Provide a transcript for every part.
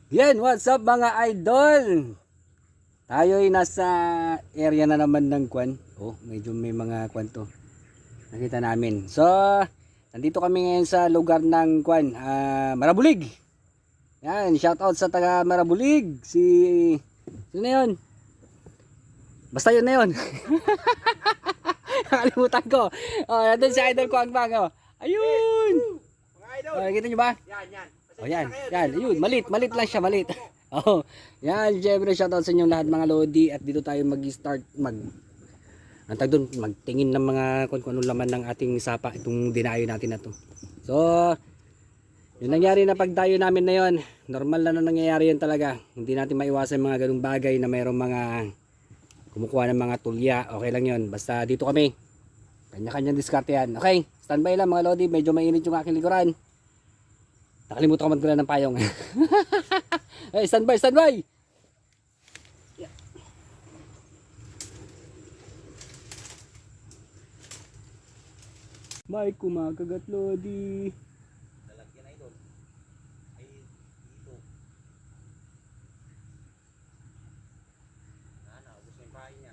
Yan, what's up mga idol? Tayo'y nasa area na naman ng kwan. Oh, medyo may mga kwan to. Nakita namin. So, nandito kami ngayon sa lugar ng kwan, Marabulig. Yan, shout out sa taga Marabulig. Sino na yun? Basta yun na yun. Nakalimutan ko. Oh, nandun si idol ko ang bago. Ayun! Mga idol. Oh, nakita nyo ba? Yan. Oh, yan. Ayun, malit lang siya, malit. Oh, yan, syempre shoutout sa inyo lahat mga lodi at dito tayo mag-start magtingin ng mga kung ano laman ng ating sapa itong dinayo natin na to. So, yung nangyari na pagdayo namin na yon, normal na nangyayari yan talaga. Hindi natin maiwasan mga ganung bagay na mayroong mga kumukuha ng mga tulya. Okay lang yon. Basta dito kami. Kanya-kanyang diskarte yan. Okay, standby lang mga lodi. Medyo mainit yung aking likuran. Nakalimutan ko magdala ng payong. Hey, standby! Yeah. May kumakagat lodi. Lalagyan idol. Ay dito. Ubos na yung pahay niya.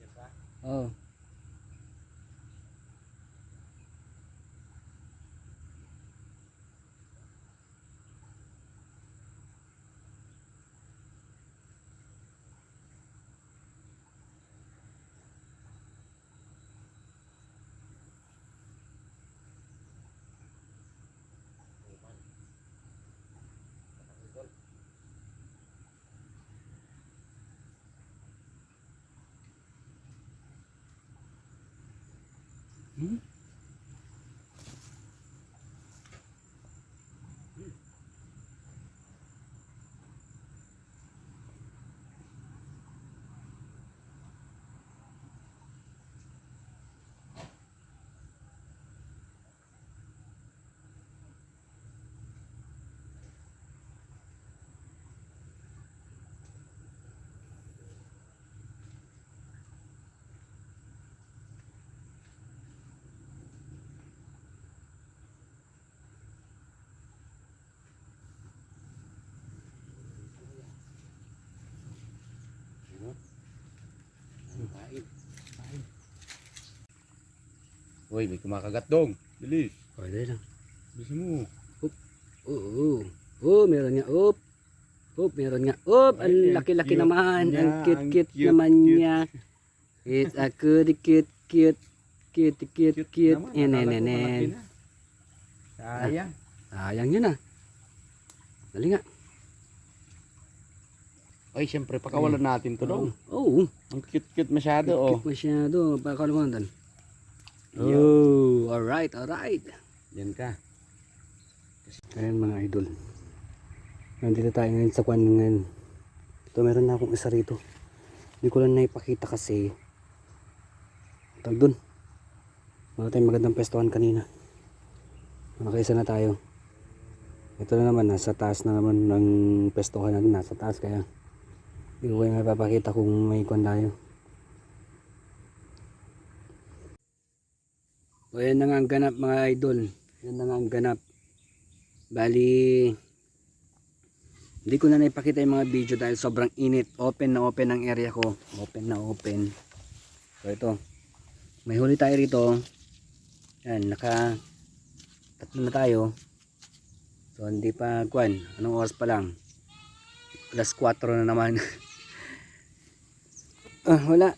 Yan pa. Oh. Idol. Hmm? Uy, may kumakagat dong. Bilis. Pwede lang. Bilis mo. Meron nga. Meron nga. Ang Ay, laki-laki cute naman. niya, Ang ang cute cute, naman cute. niya. It's a cute. Naman, akala ko malaki Enen. na. Sayang. Sayang yun ah. Dali nga. Ay, syempre, pakawalan natin to dong. Oh. Ang cute masyado, oh. Cute masyado. Pakalaman. Yo. Oh, alright. Yan ka. Ayan mga idol. Nandito tayo ngayon sa kwan ngayon. Ito meron na akong isa rito. Hindi ko lang naipakita kasi tag dun. Wala tayong magandang pestuhan kanina. Nakaisa na tayo. Ito na naman, nasa taas na naman ng pestuhan natin. Nasa taas kaya hindi ko kayo mapapakita kung may kwan tayo. So yan na nga ang ganap mga idol. Yan na nga ang ganap. Bali hindi ko na naipakita yung mga video dahil sobrang init. Open na open ang area ko. Open. So ito. May huli tayo rito. Yan, tatlo na tayo. So hindi pa kwan. Anong oras pa lang? Alas 4 na naman. Wala.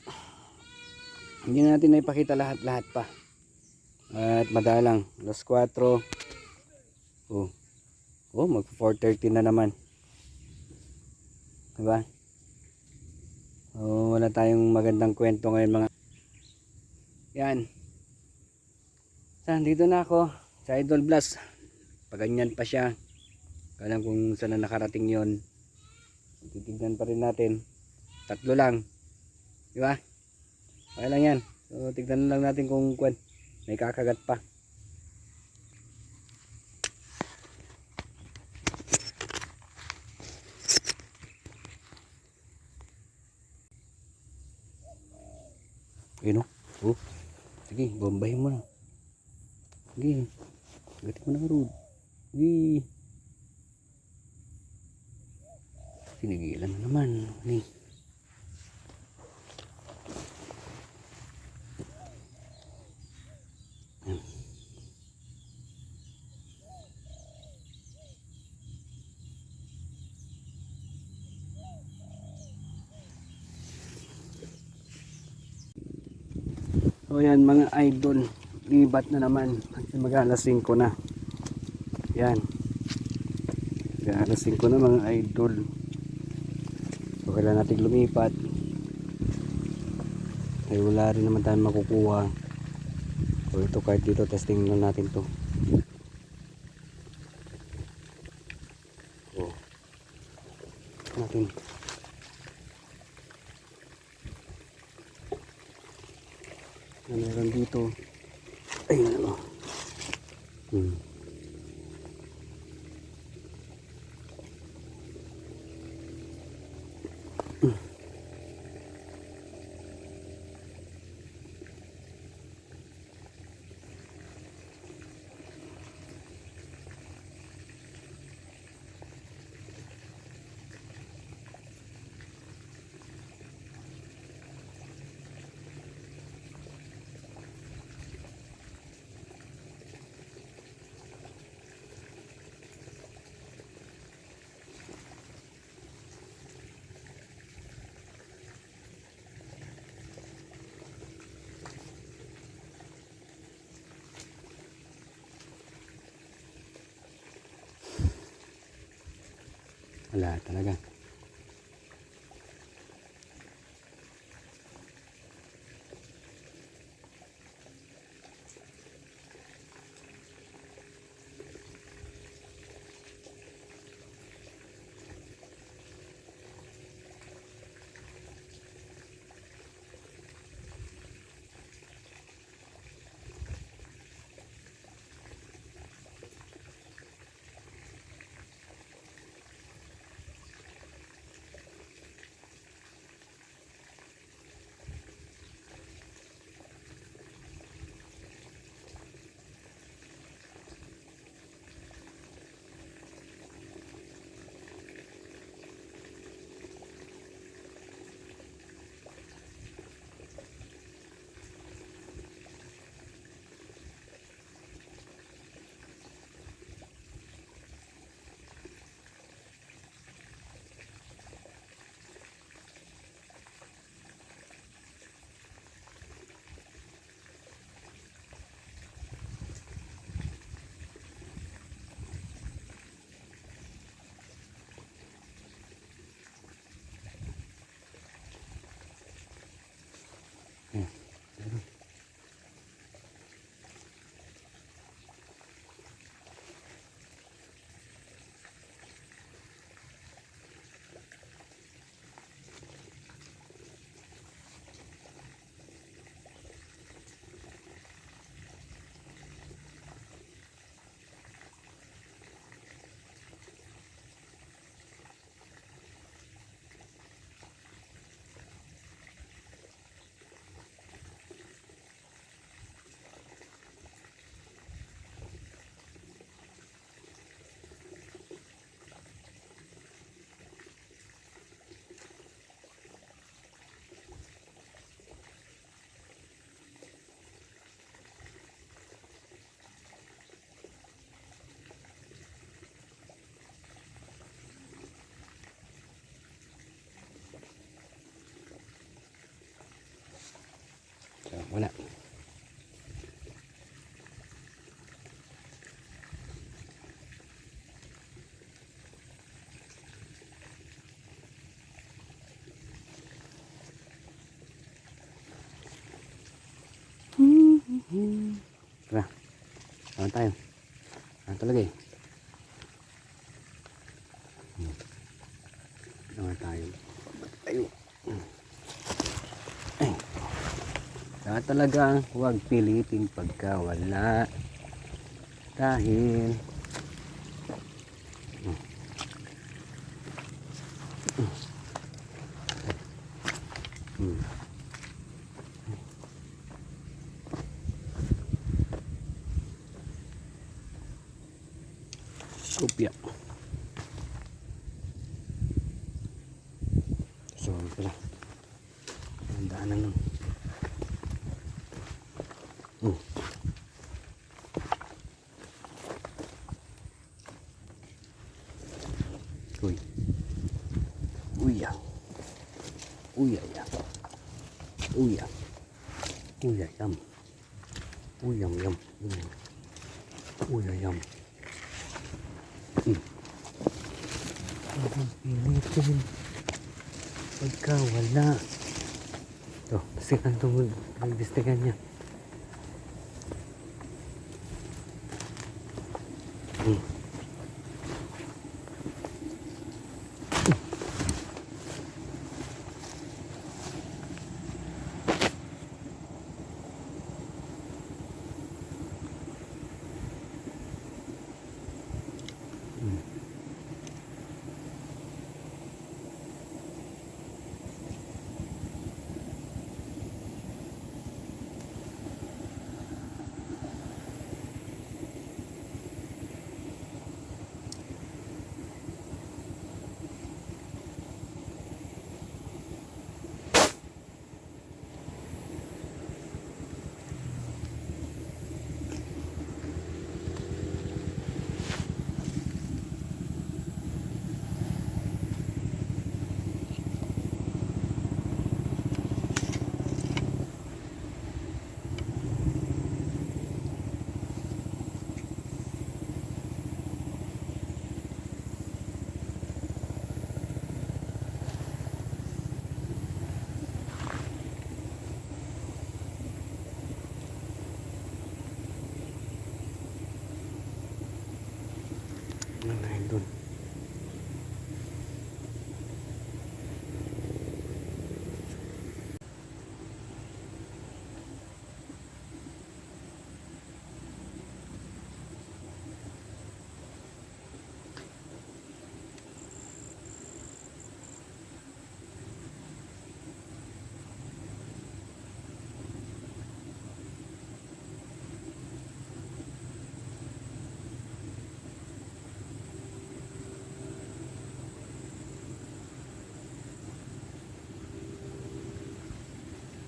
Hindi na natin naipakita lahat pa. At madalang. Alas 4. Mag 4:30 na naman. Diba? Wala tayong magandang kwento ngayon mga. Yan. Dito na ako sa Idol Blast. Paganyan pa siya. Alam kung saan na nakarating yon. Titignan pa rin natin. Tatlo lang. Diba? Okay lang yan. So tignan lang natin kung may kakagat pa. Ayun oh. Oh. Sige, bombahin mo na. Sige. Gatin mo na, Rod. Sige. Sinigilan na naman. Ni. So yan mga idol, libat na naman kasi mag-alas 5 na. Yan, mag-alas 5 na mga idol. So kailangan natin lumipat, ay wala rin naman tayong makukuha. So ito, kahit dito testing lang natin to. So natin na meron dito. Ayun ano. Wala talaga. So, wala. Tara. Saan tayo? Saan talaga eh? Saan tayo? Tayo. Ay. Saan talagang huwag pilitin pagka wala. Dahil kopya. So, pala. Ang daanan nun. Uy. Uya. Uya ya. Uya. Uya yam. Uyam yam. Uya yam. Huwag pilitin pagka wala. Ito, sikan itong nagdistigan niya. Doon.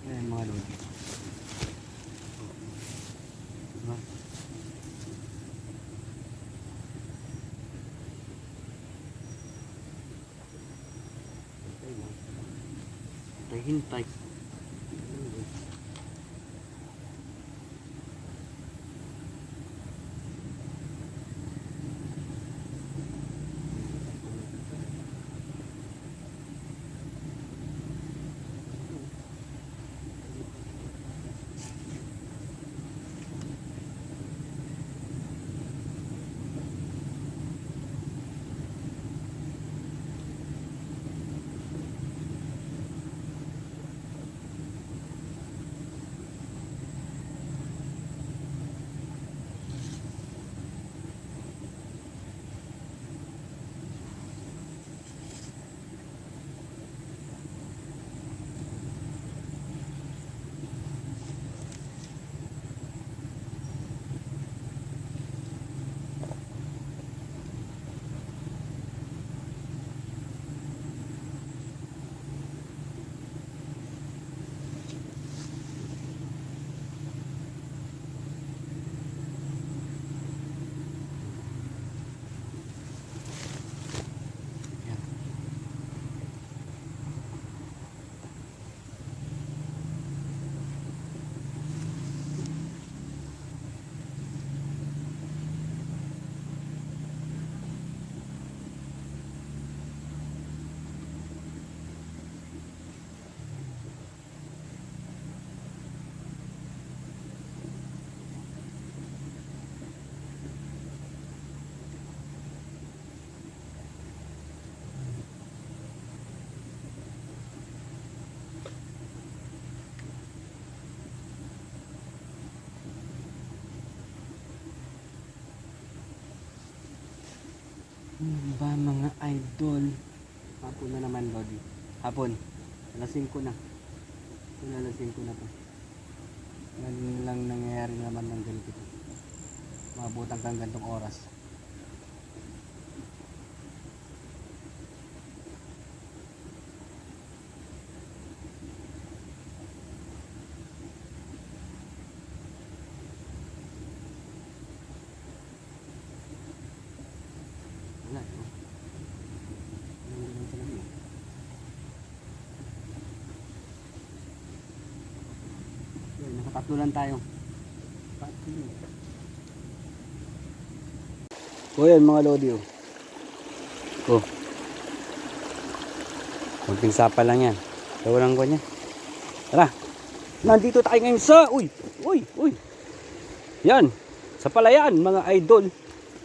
Ayan mga lodi. Diba? Hintay. Ba mga idol? Hapon na naman, Lodi. Hapon. Alas 5 na. Alas 5 na to. Ngayon lang nangyayari naman ng ganito. Mabutan kang gantong oras. Wala, no? Wala naman talaga, eh. Yun, nakatatlo lang tayo. Tatlo. O yan mga lodi, oh. Oh. Kunting sapa lang yan. Tawalan ko niya. Tara. Nandito tayo ngayon sa... Uy! Uy! Uy! Yan. Sa palayan mga idol.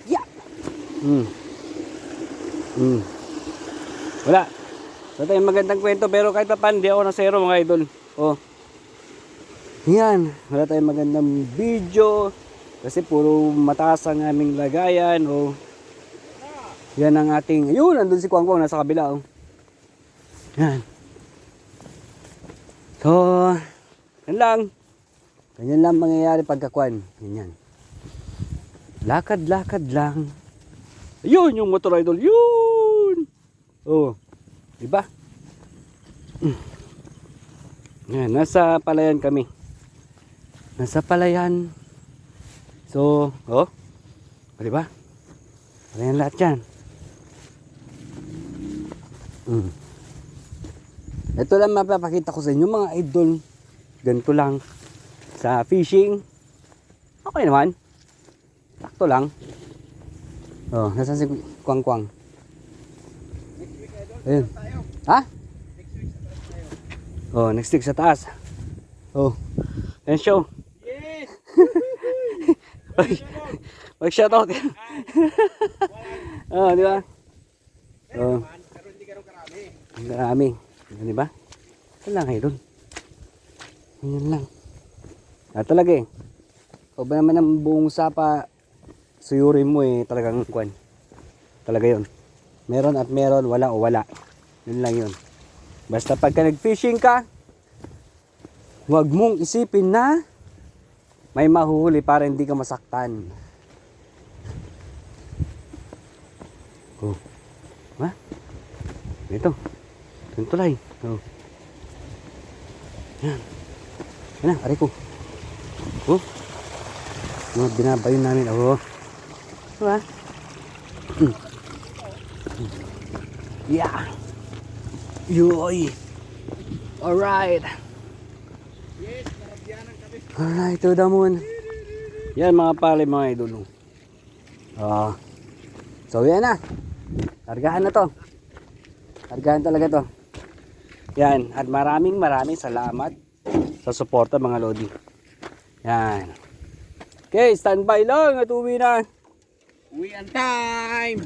Yeah! Wala. Wala tayong magandang kwento pero kahit pa paano di ako nasero mga idol. Oh. Yan. Wala tayong magandang video. Kasi puro mataas ang aming lagayan. Oh. Yan ang ating... Ayun, nandun si Kwang Kwang nasa kabila. Oh. Yan. So, yan lang. Ganyan lang mangyayari pagkakwan. Ganyan. Lakad-lakad lang. Ayun yung motor idol. Yun! Oh. Diba? Yan, nasa palayan kami. Nasa palayan. So, oh. Diba? Palayan lahat yan. Ito lang mapapakita ko sa inyo mga idol. Ganito lang. Sa fishing. Okay naman. Sakto lang. Oh, nasaan si Kwang Kwang? Ayun. Ha? Oh, next week sa taas. Oh. Ayan show. Yes! Mag-shoutout. Oh, di ba? Oh. Pero hindi ganun karami. Ang karami. Di ba? Yan lang idol. Yan lang. Talaga eh. O ba naman ang buong sapa suyurin mo eh talagang kwan. Talaga yun. Meron at meron, wala o wala. Yun lang yun. Basta pagka nag-fishing ka, huwag mong isipin na may mahuhuli para hindi ka masaktan. Oh. Ha? Ito. Ito tulay. Oh. Yan. Yan na, aray ko. Oh. No, binabayon namin. Oh. Diba? Yeah. Yoy. Alright. Yes, karabyanan kami. Alright, to the moon. Yan mga pale mga idol. So yan na. Kargahan na to. Kargahan talaga to. Yan. At maraming salamat sa suporta mga lodi. Yan. Okay, standby lang at uwi na. Uwi ang time!